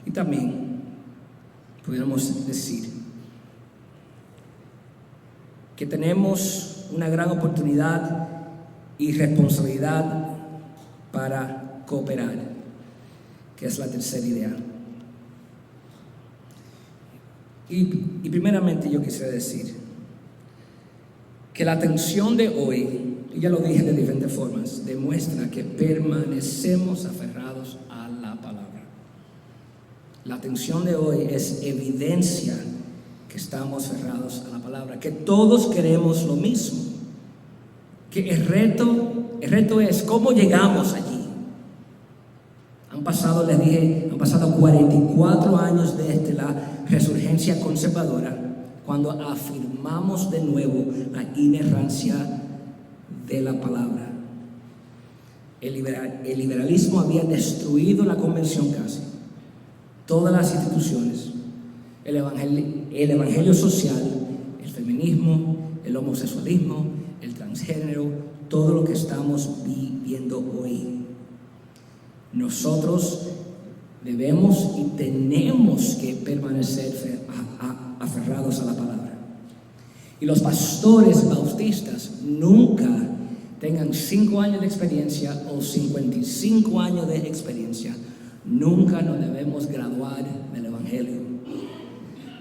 Y también pudiéramos decir que tenemos una gran oportunidad y responsabilidad para cooperar, que es la tercera idea. Y primeramente yo quisiera decir que la atención de hoy, y ya lo dije de diferentes formas, demuestra que permanecemos aferrados a la palabra. La atención de hoy es evidencia que estamos aferrados a la palabra, que todos queremos lo mismo, que el reto es cómo llegamos allí. Han pasado 44 años desde la resurgencia conservadora, cuando afirmamos de nuevo la inerrancia de la palabra. El liberalismo había destruido la convención casi, todas las instituciones, el evangelio social, el feminismo, el homosexualismo, el transgénero, todo lo que estamos viviendo hoy. Nosotros debemos y tenemos que permanecer aferrados a la palabra. Y los pastores bautistas nunca tengan 5 años de experiencia o 55 años de experiencia, nunca nos debemos graduar del evangelio.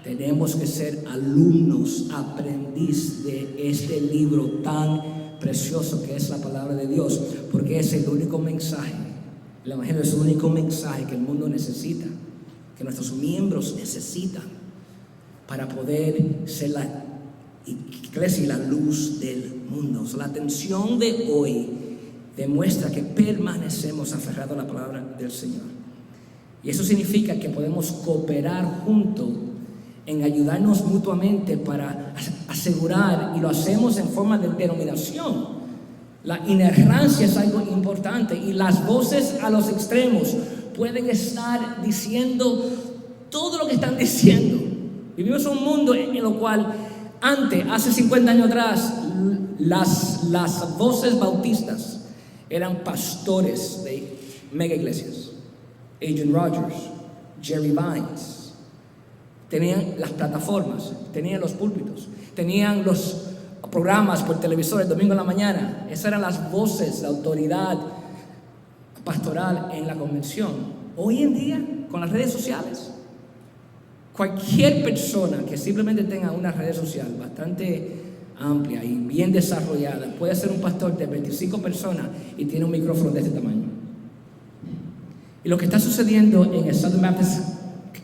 Tenemos que ser alumnos, aprendiz de este libro tan precioso que es la palabra de Dios, porque es el único mensaje. El evangelio es el único mensaje que el mundo necesita, que nuestros miembros necesitan para poder ser la iglesia y la luz del mundo. La atención de hoy demuestra que permanecemos aferrados a la palabra del Señor. Y eso significa que podemos cooperar juntos en ayudarnos mutuamente para asegurar, y lo hacemos en forma de denominación. La inerrancia es algo importante, y las voces a los extremos pueden estar diciendo todo lo que están diciendo. Vivimos en un mundo en lo cual hace 50 años atrás, las voces bautistas eran pastores de mega iglesias. Adrian Rogers, Jerry Vines. Tenían las plataformas, tenían los púlpitos, tenían los programas por televisor el domingo en la mañana. Esas eran las voces de autoridad pastoral en la convención. Hoy en día, con las redes sociales, cualquier persona que simplemente tenga una red social bastante amplia y bien desarrollada puede ser un pastor de 25 personas y tiene un micrófono de este tamaño. Y lo que está sucediendo en el Southern Baptist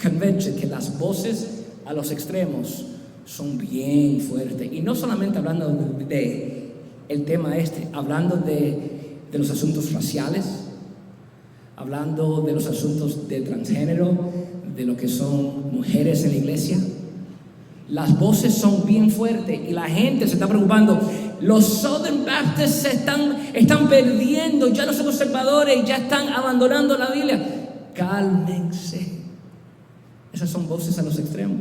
Convention, que las voces a los extremos son bien fuertes, y no solamente hablando de el tema hablando de los asuntos raciales, hablando de los asuntos de transgénero, de lo que son mujeres en la iglesia. Las voces son bien fuertes y la gente se está preocupando. Los Southern Baptists se están perdiendo, ya los conservadores ya están abandonando la Biblia. Cálmense. Esas son voces a los extremos.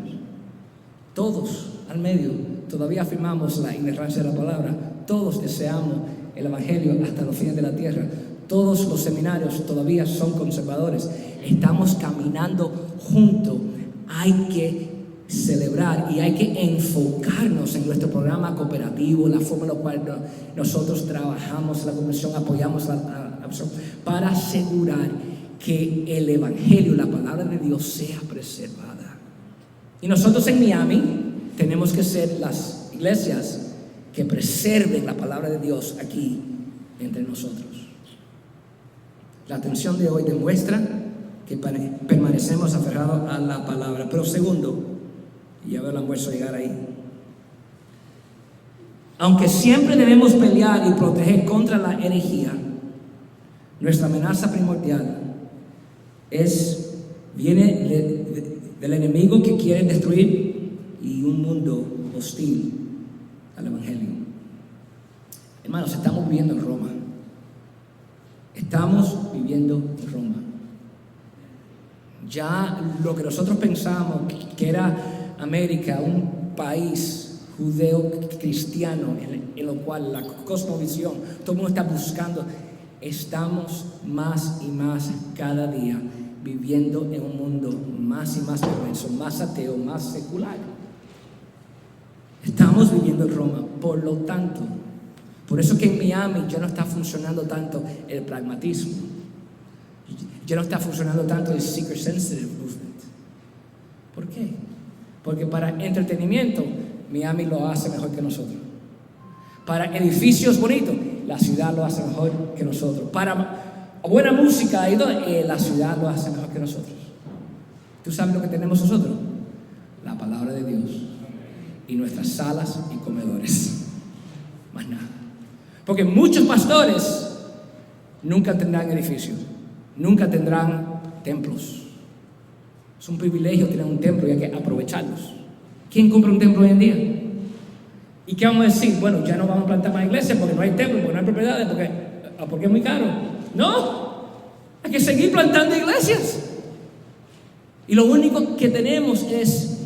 Todos al medio todavía afirmamos la inerrancia de la palabra. Todos deseamos el evangelio hasta los fines de la tierra. Todos los seminarios todavía son conservadores. Estamos caminando juntos. Hay que celebrar y hay que enfocarnos en nuestro programa cooperativo, la forma en la cual nosotros trabajamos, la convención, apoyamos la misión, para asegurar que el evangelio, la palabra de Dios, sea preservada. Y nosotros en Miami tenemos que ser las iglesias que preserven la palabra de Dios aquí entre nosotros. La atención de hoy demuestra que permanecemos aferrados a la palabra. Pero segundo, y ya veo el almuerzo llegar ahí, aunque siempre debemos pelear y proteger contra la herejía, nuestra amenaza primordial viene del enemigo que quiere destruir y un mundo hostil al evangelio. Hermanos, estamos viviendo en Roma. Estamos viviendo en Roma. Ya lo que nosotros pensamos que era América, un país judeo-cristiano en lo cual la cosmovisión, todo el mundo está buscando, estamos más y más cada día viviendo en un mundo más y más perverso, más ateo, más secular. Estamos viviendo en Roma, por lo tanto, por eso que en Miami ya no está funcionando tanto el pragmatismo, ya no está funcionando tanto el seeker sensitive movement. ¿Por qué? Porque para entretenimiento, Miami lo hace mejor que nosotros. Para edificios bonitos, la ciudad lo hace mejor que nosotros. Para buena música, la ciudad lo hace mejor que nosotros. ¿Tú sabes lo que tenemos nosotros? La palabra de Dios y nuestras salas y comedores. Más nada. Porque muchos pastores nunca tendrán edificios, nunca tendrán templos. Es un privilegio tener un templo y hay que aprovecharlos. ¿Quién compra un templo hoy en día? ¿Y qué vamos a decir? Bueno, ya no vamos a plantar más iglesias porque no hay templo, porque no hay propiedades, porque es muy caro. No, hay que seguir plantando iglesias. Y lo único que tenemos es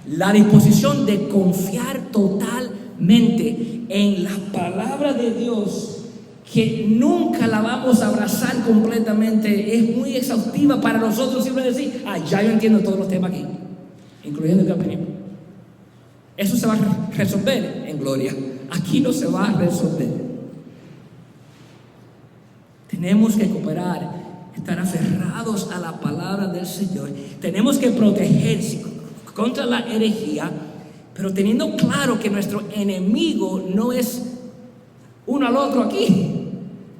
la disposición de confiar totalmente en la palabra de Dios, que nunca la vamos a abrazar completamente. Es muy exhaustiva para nosotros siempre decir, ya yo entiendo todos los temas aquí, incluyendo el campeonismo. Eso se va a resolver en gloria. Aquí no se va a resolver. Tenemos que cooperar, estar aferrados a la palabra del Señor. Tenemos que protegerse contra la herejía, pero teniendo claro que nuestro enemigo no es uno al otro aquí.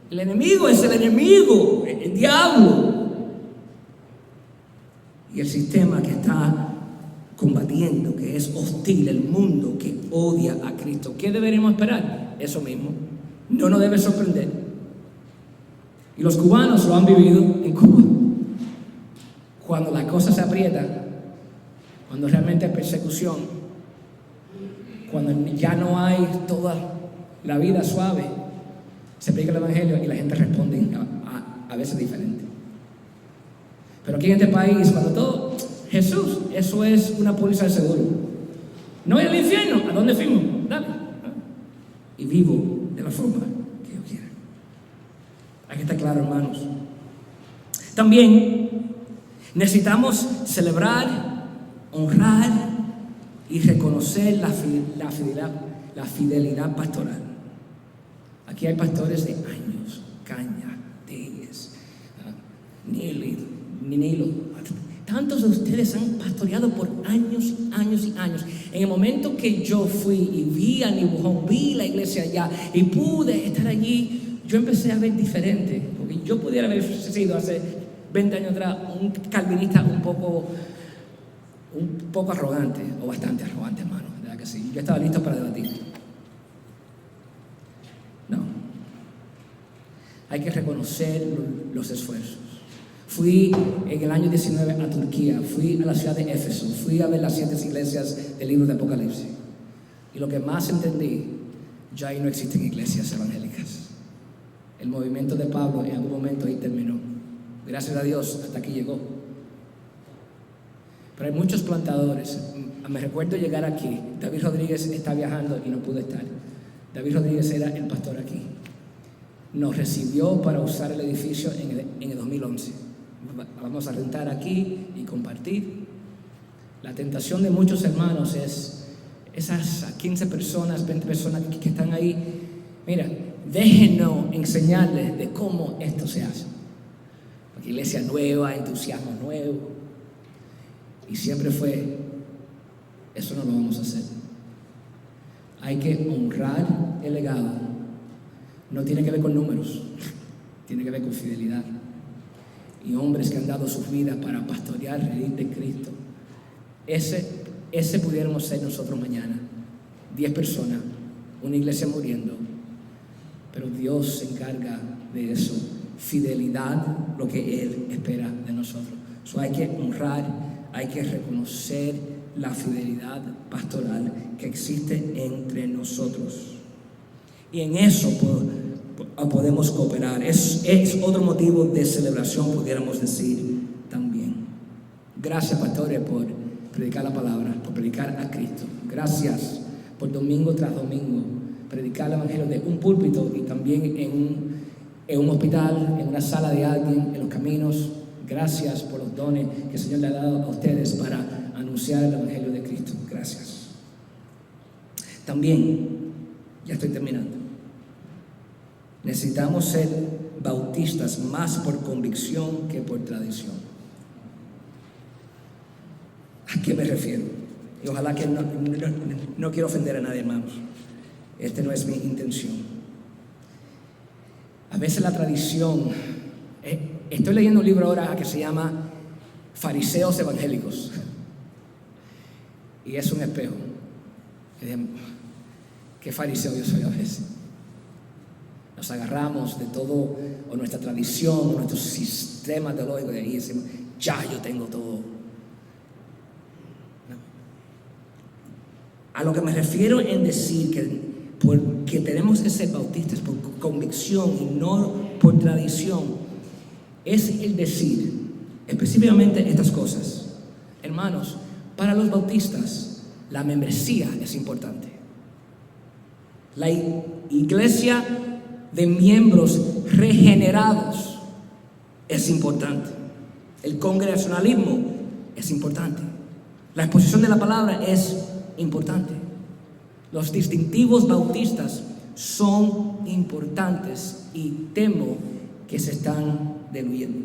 El enemigo es el enemigo, el diablo. Y el sistema que está combatiendo, que es hostil, el mundo que odia a Cristo. ¿Qué deberíamos esperar? Eso mismo. No nos debe sorprender. Y los cubanos lo han vivido en Cuba. Cuando la cosa se aprieta, cuando realmente hay persecución, cuando ya no hay toda la vida suave, se predica el evangelio y la gente responde a veces diferente. Pero aquí en este país, cuando todo, Jesús, eso es una póliza de seguro. No hay el infierno, ¿a dónde fuimos? Dale. Y vivo de la forma que yo quiera. Hay que estar claro, hermanos. También necesitamos celebrar, honrar y reconocer la fidelidad pastoral. Aquí hay pastores de años, Caña, Telles, Nilo. Tantos de ustedes han pastoreado por años, años y años. En el momento que yo fui y vi a Nibujón, vi la iglesia allá y pude estar allí, yo empecé a ver diferente. Porque yo pudiera haber sido hace 20 años atrás un calvinista un poco arrogante, o bastante arrogante, hermano. ¿Verdad que sí? Yo estaba listo para debatir. No. Hay que reconocer los esfuerzos. Fui en el año 19 a Turquía, fui a la ciudad de Éfeso, fui a ver las 7 iglesias del libro de Apocalipsis. Y lo que más entendí, ya ahí no existen iglesias evangélicas. El movimiento de Pablo en algún momento ahí terminó. Gracias a Dios, hasta aquí llegó. Pero hay muchos plantadores. Me recuerdo llegar aquí. David Rodríguez está viajando y no pudo estar. David Rodríguez era el pastor aquí. Nos recibió para usar el edificio en el 2011. Vamos a rentar aquí y compartir. La tentación de muchos hermanos es esas 15 personas, 20 personas que están ahí. Mira, déjenos enseñarles de cómo esto se hace. Porque iglesia nueva, entusiasmo nuevo. Y siempre fue, eso no lo vamos a hacer. Hay que honrar el legado. No tiene que ver con números, tiene que ver con fidelidad. Y hombres que han dado sus vidas para pastorear el reino de Cristo. Ese pudiéramos ser nosotros mañana. 10 personas, una iglesia muriendo. Pero Dios se encarga de eso. Fidelidad, lo que Él espera de nosotros. Hay que honrar, hay que reconocer la fidelidad pastoral que existe entre nosotros. Y en eso podemos cooperar. Es otro motivo de celebración, pudiéramos decir también. Gracias, pastores, por predicar la palabra, por predicar a Cristo. Gracias por domingo tras domingo predicar el evangelio de un púlpito y también en un hospital, en una sala de alguien, en los caminos. Gracias por los dones que el Señor le ha dado a ustedes para anunciar el Evangelio de Cristo. Gracias. También, ya estoy terminando, necesitamos ser bautistas más por convicción que por tradición. ¿A qué me refiero? Y ojalá que no quiero ofender a nadie, hermanos. Esta no es mi intención. A veces la tradición... Estoy leyendo un libro ahora que se llama Fariseos Evangélicos. Y es un espejo. ¿Qué fariseo yo soy a veces? Nos agarramos de todo, o nuestra tradición, o nuestro sistema teológico, y ahí decimos, ya yo tengo todo. No. A lo que me refiero en decir que tenemos que ser bautistas por convicción y no por tradición, es el decir específicamente estas cosas. Hermanos, para los bautistas, la membresía es importante. La iglesia de miembros regenerados es importante. El congregacionalismo es importante. La exposición de la palabra es importante. Los distintivos bautistas son importantes y temo que se están diluyendo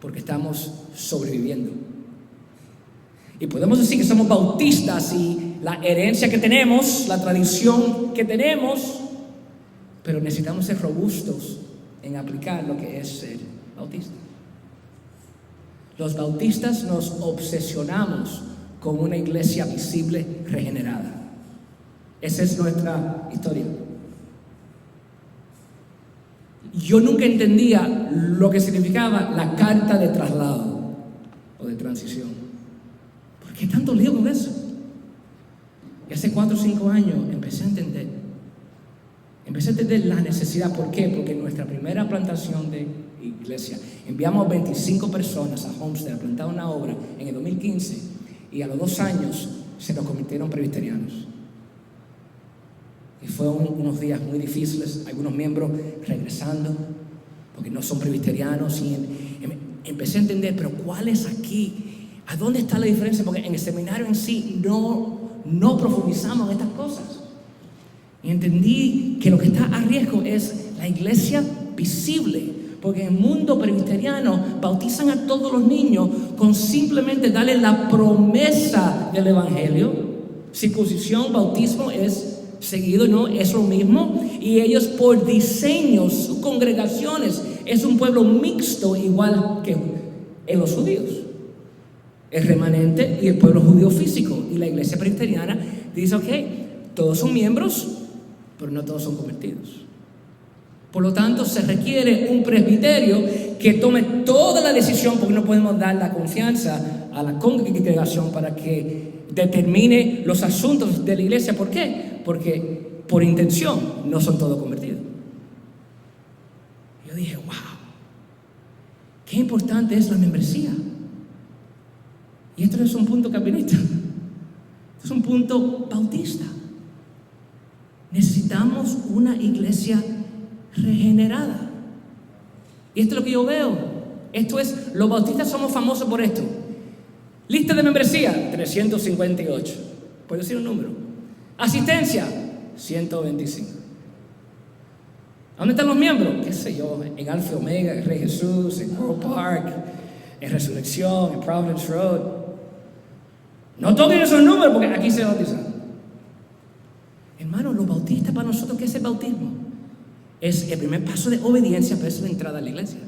porque estamos sobreviviendo. Y podemos decir que somos bautistas y la herencia que tenemos, la tradición que tenemos, pero necesitamos ser robustos en aplicar lo que es ser bautista. Los bautistas nos obsesionamos con una iglesia visible regenerada. Esa es nuestra historia. Yo nunca entendía lo que significaba la carta de traslado o de transición. ¿Por qué tanto lío con eso? Y hace 4 o 5 años empecé a entender la necesidad. ¿Por qué? Porque en nuestra primera plantación de iglesia enviamos 25 personas a Homestead a plantar una obra en el 2015 y a los 2 años se nos convirtieron presbiterianos. Y fueron unos días muy difíciles, algunos miembros regresando porque no son presbiterianos, y empecé a entender, pero ¿cuál es aquí? ¿A dónde está la diferencia? Porque en el seminario en sí no profundizamos en estas cosas. Y entendí que lo que está a riesgo es la iglesia visible, porque en el mundo presbiteriano bautizan a todos los niños con simplemente darle la promesa del evangelio. Circuncisión, bautismo es seguido, no es lo mismo, y ellos por diseño, sus congregaciones, es un pueblo mixto igual que en los judíos, el remanente y el pueblo judío físico. Y la iglesia presbiteriana dice, ok, todos son miembros, pero no todos son convertidos. Por lo tanto, se requiere un presbiterio que tome toda la decisión, porque no podemos dar la confianza a la congregación para que determine los asuntos de la iglesia. ¿Por qué? Porque por intención no son todos convertidos. Yo dije, wow, qué importante es la membresía. Y esto no es un punto calvinista, esto es un punto bautista. Necesitamos una iglesia regenerada. Y esto es lo que yo veo. Esto es, los bautistas somos famosos por esto. Lista de membresía, 358. ¿Puedo decir un número? Asistencia, 125. ¿Dónde están los miembros? ¿Qué sé yo? En Alfa y Omega, en Rey Jesús, en Coral Park, en Resurrección, en Providence Road. No toquen esos números porque aquí se bautizan. Hermano, los bautistas para nosotros, ¿qué es el bautismo? Es el primer paso de obediencia, pero es la entrada a la iglesia.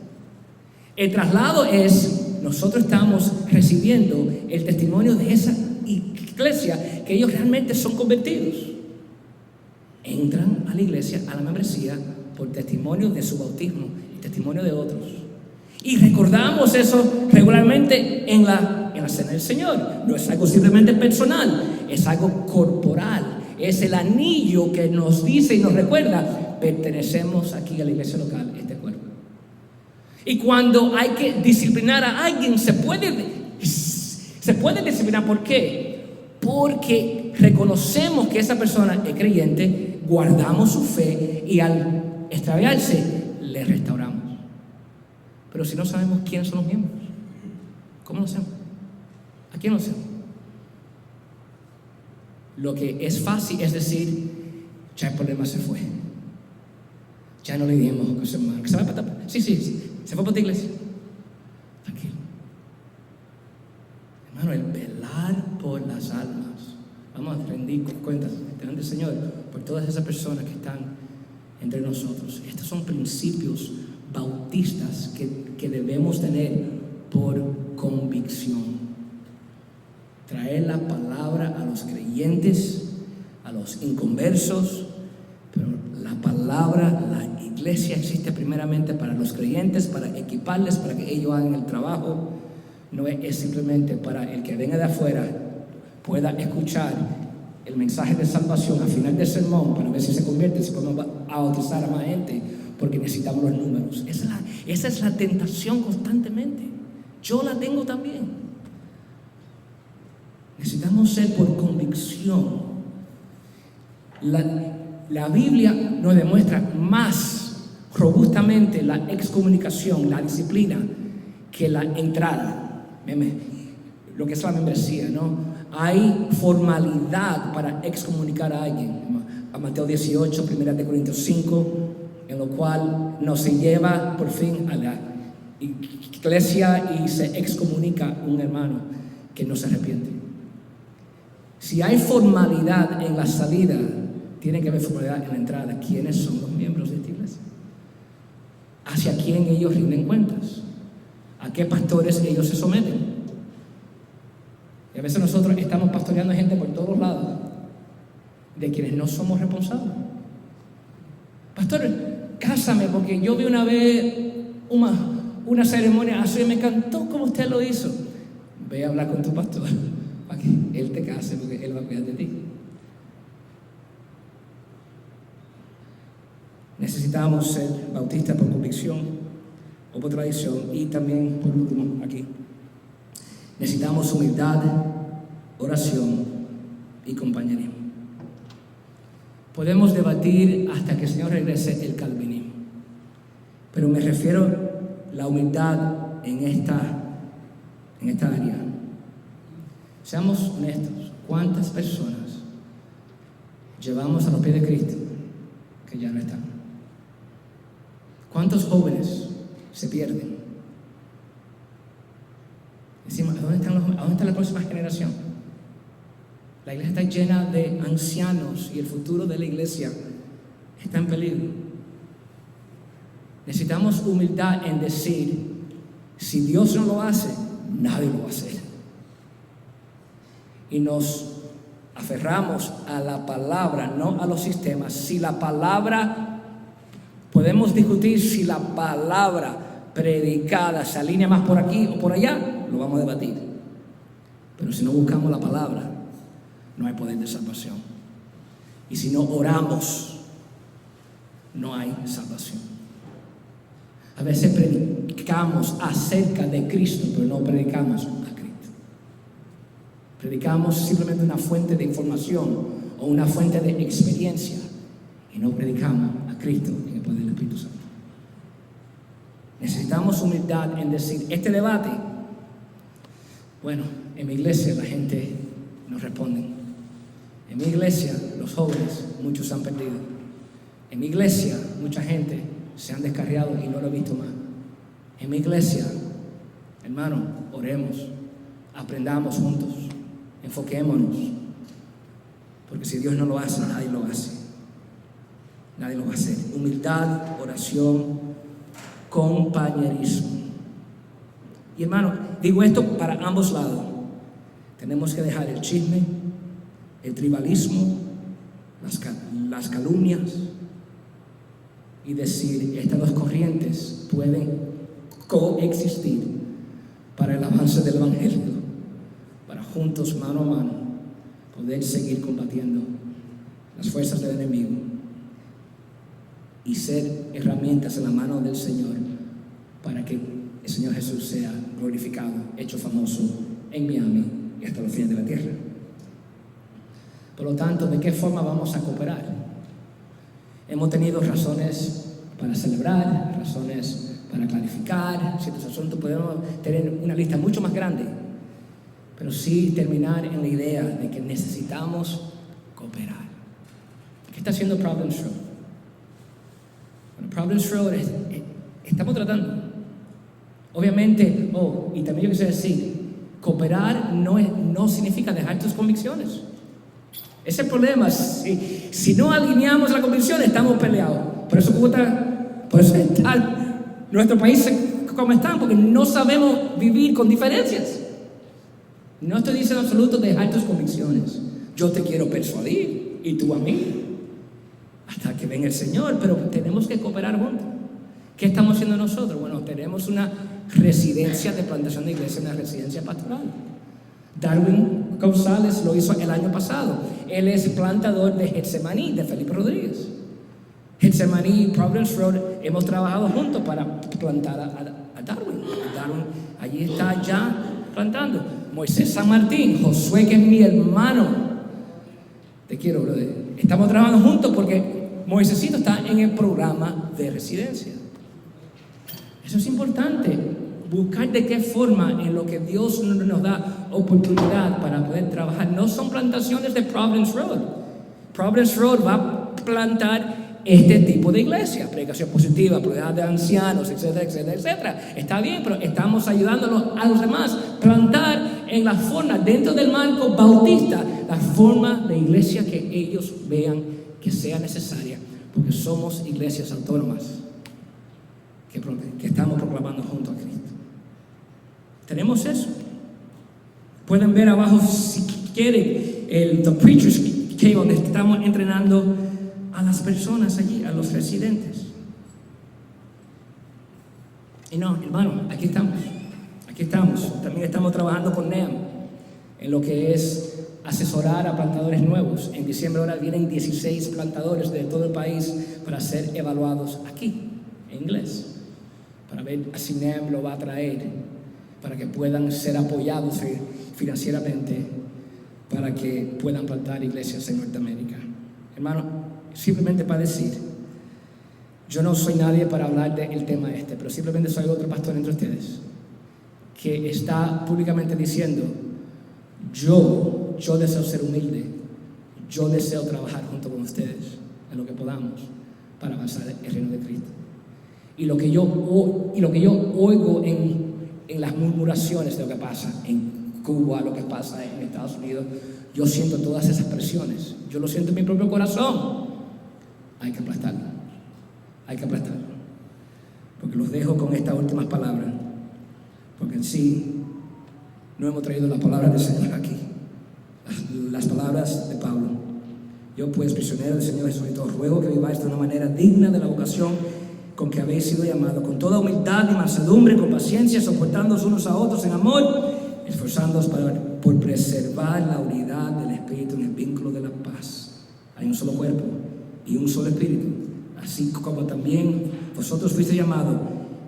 El traslado es, nosotros estamos recibiendo el testimonio de esa iglesia, que ellos realmente son convertidos. Entran a la iglesia, a la membresía, por testimonio de su bautismo y testimonio de otros. Y recordamos eso regularmente en la cena del Señor. No es algo simplemente personal, es algo corporal. Es el anillo que nos dice y nos recuerda, pertenecemos aquí a la iglesia local, este cuerpo. Y cuando hay que disciplinar a alguien, se puede disciplinar. ¿Por qué? Porque reconocemos que esa persona es creyente, guardamos su fe y al extraviarse, le restauramos. Pero si no sabemos quiénes son los miembros, ¿cómo lo hacemos? ¿A quién lo hacemos? Lo que es fácil es decir, ya el problema se fue. Ya no le dimos a ese hermano. ¿Que se va para tapar? Sí. Se fue para tu iglesia. Tranquilo. Hermano, el velar por las almas. Vamos a rendir cuentas delante del Señor por todas esas personas que están entre nosotros. Estos son principios bautistas que debemos tener por convicción. Traer la palabra a los creyentes, a los inconversos, pero la palabra, la iglesia existe primeramente para los creyentes, para equiparles, para que ellos hagan el trabajo. No es simplemente para el que venga de afuera pueda escuchar el mensaje de salvación al final del sermón para ver si se convierte, si podemos bautizar a más gente, porque necesitamos los números. Esa es la tentación constantemente. Yo la tengo también. Necesitamos ser por convicción. La Biblia nos demuestra más robustamente la excomunicación, la disciplina, que la entrada. Lo que es la membresía, ¿no? Hay formalidad para excomunicar a alguien. A Mateo 18, 1 Corintios 5, en lo cual nos se lleva por fin a la iglesia y se excomunica un hermano que no se arrepiente. Si hay formalidad en la salida, tiene que haber formalidad en la entrada. ¿Quiénes son los miembros de esta iglesia? ¿Hacia quién ellos rinden cuentas? ¿A qué pastores ellos se someten? Y a veces nosotros estamos pastoreando gente por todos lados, de quienes no somos responsables. Pastor, cásame, porque yo vi una vez una ceremonia así y me encantó como usted lo hizo. Ve a hablar con tu pastor para que él te case, porque él va a cuidar de ti. Necesitamos ser bautistas por convicción o por tradición, y también, por último, aquí, necesitamos humildad, oración y compañerismo. Podemos debatir hasta que el Señor regrese el calvinismo, pero me refiero a la humildad en esta área. Seamos honestos, ¿cuántas personas llevamos a los pies de Cristo que ya no están? ¿Cuántos jóvenes se pierden? Decimos, ¿a dónde está la próxima generación? La iglesia está llena de ancianos y el futuro de la iglesia está en peligro. Necesitamos humildad en decir, si Dios no lo hace, nadie lo va a hacer. Y nos aferramos a la palabra, no a los sistemas. Si la palabra, podemos discutir si la palabra predicada se alinea más por aquí o por allá, lo vamos a debatir. Pero si no buscamos la palabra, no hay poder de salvación. Y si no oramos, no hay salvación. A veces predicamos acerca de Cristo, pero no predicamos a Cristo. Predicamos simplemente una fuente de información o una fuente de experiencia, y no predicamos a Cristo en el poder del Espíritu Santo. Necesitamos humildad en decir, este debate, bueno, en mi iglesia la gente nos responde. En mi iglesia, los jóvenes, muchos se han perdido. En mi iglesia, mucha gente se han descarriado y no lo he visto más. En mi iglesia, hermano, oremos, aprendamos juntos, enfoquémonos. Porque si Dios no lo hace, nadie lo hace. Nadie lo va a hacer. Humildad, oración, compañerismo. Y hermano, digo esto para ambos lados. Tenemos que dejar el chisme, el tribalismo, las calumnias, y decir, estas dos corrientes pueden coexistir para el avance del Evangelio, para juntos, mano a mano, poder seguir combatiendo las fuerzas del enemigo y ser herramientas en la mano del Señor para que el Señor Jesús sea glorificado, hecho famoso en Miami y hasta los fines de la tierra. Por lo tanto, ¿de qué forma vamos a cooperar? Hemos tenido razones para celebrar, razones para clarificar ciertos asuntos. Podemos tener una lista mucho más grande, pero sí terminar en la idea de que necesitamos cooperar. ¿Qué está haciendo Providence Road? Bueno, Providence Road estamos tratando. Obviamente, y también yo quisiera decir, cooperar no significa dejar tus convicciones. Ese es el problema. Si no alineamos la convicción, estamos peleados. Por eso está nuestro país como está, porque no sabemos vivir con diferencias. No estoy diciendo en absoluto dejar tus convicciones. Yo te quiero persuadir y tú a mí, hasta que venga el Señor, pero tenemos que cooperar juntos. ¿Qué estamos haciendo nosotros? Bueno, tenemos una residencia de plantación de iglesia, una residencia pastoral. Darwin González lo hizo el año pasado. Él es plantador de Getsemaní, de Felipe Rodríguez. Getsemaní y Providence Road hemos trabajado juntos para plantar a Darwin. Darwin allí está ya plantando. Moisés San Martín, Josué, que es mi hermano. Te quiero, brother. Estamos trabajando juntos porque Moisésito está en el programa de residencia. Eso es importante, buscar de qué forma en lo que Dios nos da oportunidad para poder trabajar. No son plantaciones de Providence Road. Providence Road va a plantar este tipo de iglesia, predicación positiva, prioridad de ancianos, etcétera, etcétera, etcétera. Está bien, pero estamos ayudándolos a los demás plantar en la forma, dentro del marco bautista, la forma de iglesia que ellos vean que sea necesaria, porque somos iglesias autónomas que estamos proclamando junto a Cristo. Tenemos eso. Pueden ver abajo, si quieren, The Preacher's Cave, donde estamos entrenando a las personas allí, a los residentes. Y no, hermano, aquí estamos. También estamos trabajando con NEAM en lo que es asesorar a plantadores nuevos. En diciembre ahora vienen 16 plantadores de todo el país para ser evaluados aquí, en inglés, para ver si NEAM lo va a traer, para que puedan ser apoyados financieramente, para que puedan plantar iglesias en Norteamérica. Hermano, simplemente para decir, yo no soy nadie para hablar del tema pero simplemente soy otro pastor entre ustedes que está públicamente diciendo, yo deseo ser humilde, yo deseo trabajar junto con ustedes en lo que podamos para avanzar el reino de Cristo. Y lo que yo oigo en las murmuraciones de lo que pasa en Cuba, lo que pasa en Estados Unidos, yo siento todas esas presiones. Yo lo siento en mi propio corazón. Hay que aplastarlo. Porque los dejo con estas últimas palabras. Porque en sí no hemos traído las palabras del Señor aquí. Las palabras de Pablo. Yo pues, prisionero del Señor Jesucristo, os ruego que viváis de una manera digna de la vocación con que habéis sido llamados, con toda humildad y mansedumbre, con paciencia, soportándoos unos a otros en amor, esforzándoos por preservar la unidad del Espíritu en el vínculo de la paz. Hay un solo cuerpo y un solo Espíritu, así como también vosotros fuisteis llamados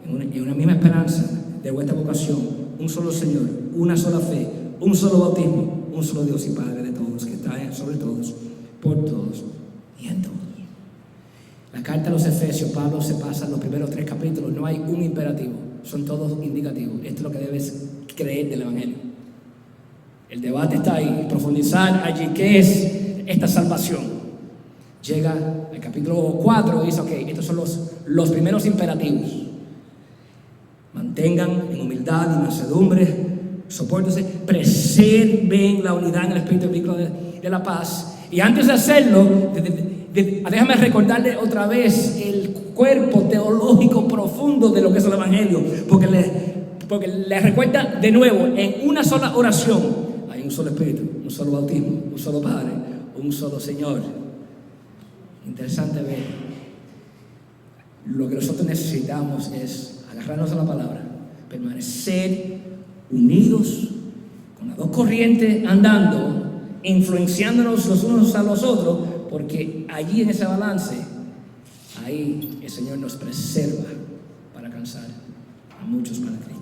en una misma esperanza de vuestra vocación, un solo Señor, una sola fe, un solo bautismo, un solo Dios y Padre de todos, que está sobre todos, por todos y en todos. La carta a los Efesios, Pablo se pasa los primeros 3 capítulos, no hay un imperativo, son todos indicativos. Esto es lo que debes creer del Evangelio. El debate está ahí, profundizar allí, ¿qué es esta salvación? Llega al capítulo 4 y dice, ok, estos son los primeros imperativos. Mantengan en humildad y mansedumbre, sopórtense, preserven la unidad en el Espíritu del vínculo de la paz. Y antes de hacerlo, déjame recordarle otra vez el cuerpo teológico profundo de lo que es el Evangelio, porque le recuerda de nuevo, en una sola oración hay un solo Espíritu, un solo bautismo, un solo Padre, un solo Señor. Interesante ver. Lo que nosotros necesitamos es agarrarnos a la palabra, permanecer unidos con las dos corrientes andando, influenciándonos los unos a los otros, porque allí en ese balance, ahí el Señor nos preserva para alcanzar a muchos para Cristo.